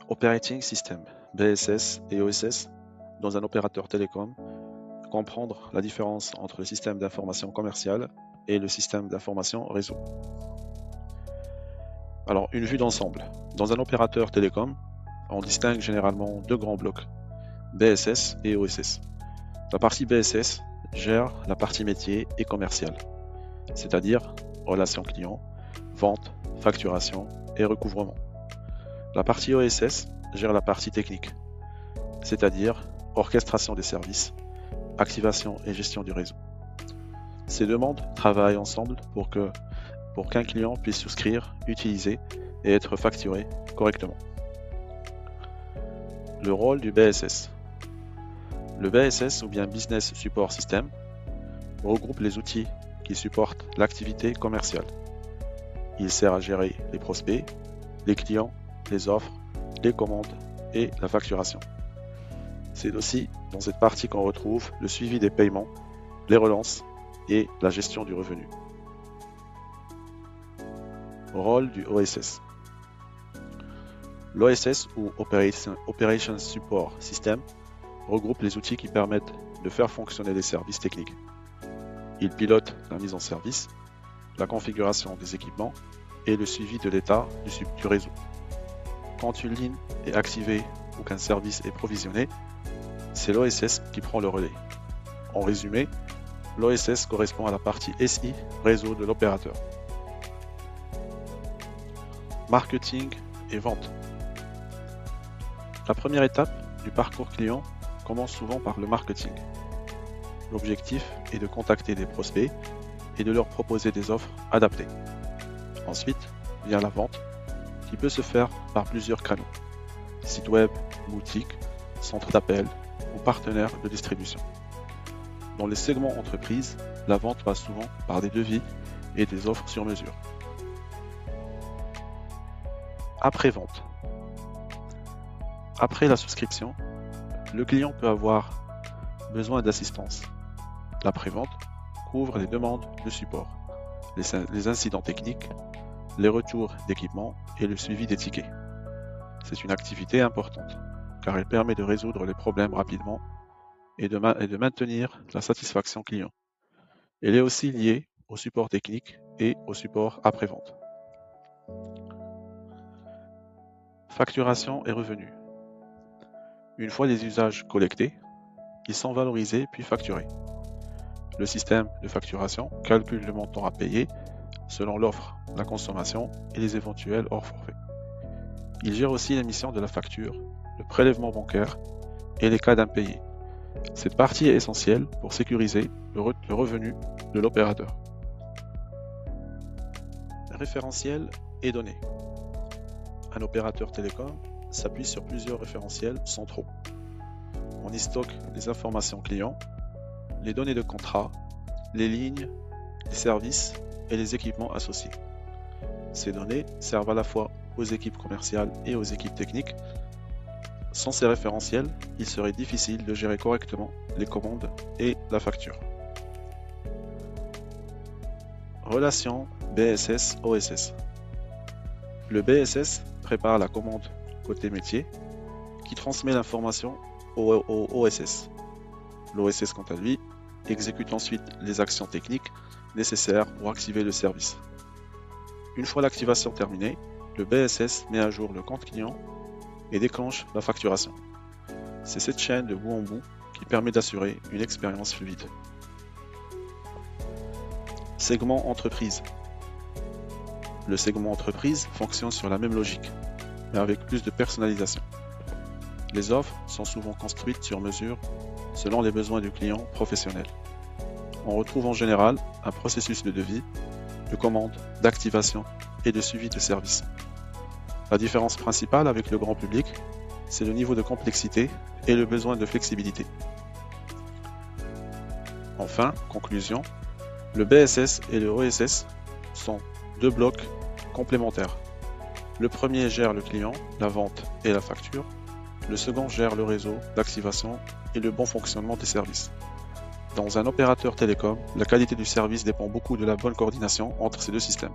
Operating System, BSS et OSS, dans un opérateur télécom, comprendre la différence entre le système d'information commerciale et le système d'information réseau. Alors, une vue d'ensemble. Dans un opérateur télécom, on distingue généralement deux grands blocs, BSS et OSS. La partie BSS gère la partie métier et commerciale, c'est-à-dire relations clients, vente, facturation et recouvrement. La partie OSS gère la partie technique, c'est-à-dire orchestration des services, activation et gestion du réseau. Ces deux mondes travaillent ensemble pour qu'un client puisse souscrire, utiliser et être facturé correctement. Le rôle du BSS. Le BSS ou bien Business Support System regroupe les outils qui supportent l'activité commerciale. Il sert à gérer les prospects, les clients, les offres, les commandes et la facturation. C'est aussi dans cette partie qu'on retrouve le suivi des paiements, les relances et la gestion du revenu. Rôle du OSS. L'OSS ou Operation Support System regroupe les outils qui permettent de faire fonctionner les services techniques. Il pilote la mise en service, la configuration des équipements et le suivi de l'état du réseau. Quand une ligne est activée ou qu'un service est provisionné, c'est l'OSS qui prend le relais. En résumé, l'OSS correspond à la partie SI réseau de l'opérateur. Marketing et vente. La première étape du parcours client commence souvent par le marketing. L'objectif est de contacter des prospects et de leur proposer des offres adaptées. Ensuite vient la vente, qui peut se faire par plusieurs canaux, site web, boutique, centre d'appel ou partenaires de distribution. Dans les segments entreprises, la vente passe souvent par des devis et des offres sur mesure. Après-vente. Après la souscription, le client peut avoir besoin d'assistance. L'après-vente couvre les demandes de support, les incidents techniques, les retours d'équipement et le suivi des tickets. C'est une activité importante car elle permet de résoudre les problèmes rapidement et de maintenir la satisfaction client. Elle est aussi liée au support technique et au support après-vente. Facturation et revenus. Une fois les usages collectés, ils sont valorisés puis facturés. Le système de facturation calcule le montant à payer selon l'offre, la consommation et les éventuels hors forfait. Il gère aussi l'émission de la facture, le prélèvement bancaire et les cas d'impayés. Cette partie est essentielle pour sécuriser le revenu de l'opérateur. Référentiels et données. Un opérateur télécom s'appuie sur plusieurs référentiels centraux. On y stocke les informations clients, les données de contrat, les lignes, les services et les équipements associés. Ces données servent à la fois aux équipes commerciales et aux équipes techniques. Sans ces référentiels, il serait difficile de gérer correctement les commandes et la facture. Relation BSS-OSS. Le BSS prépare la commande côté métier qui transmet l'information au OSS. L'OSS, quant à lui, exécute ensuite les actions techniques nécessaires pour activer le service. Une fois l'activation terminée, le BSS met à jour le compte client et déclenche la facturation. C'est cette chaîne de bout en bout qui permet d'assurer une expérience fluide. Segment entreprise. Le segment entreprise fonctionne sur la même logique, mais avec plus de personnalisation. Les offres sont souvent construites sur mesure selon les besoins du client professionnel. On retrouve en général un processus de devis, de commande, d'activation et de suivi de service. La différence principale avec le grand public, c'est le niveau de complexité et le besoin de flexibilité. Enfin, conclusion, le BSS et le OSS sont deux blocs complémentaires. Le premier gère le client, la vente et la facture. Le second gère le réseau, l'activation et le bon fonctionnement des services. Dans un opérateur télécom, la qualité du service dépend beaucoup de la bonne coordination entre ces deux systèmes.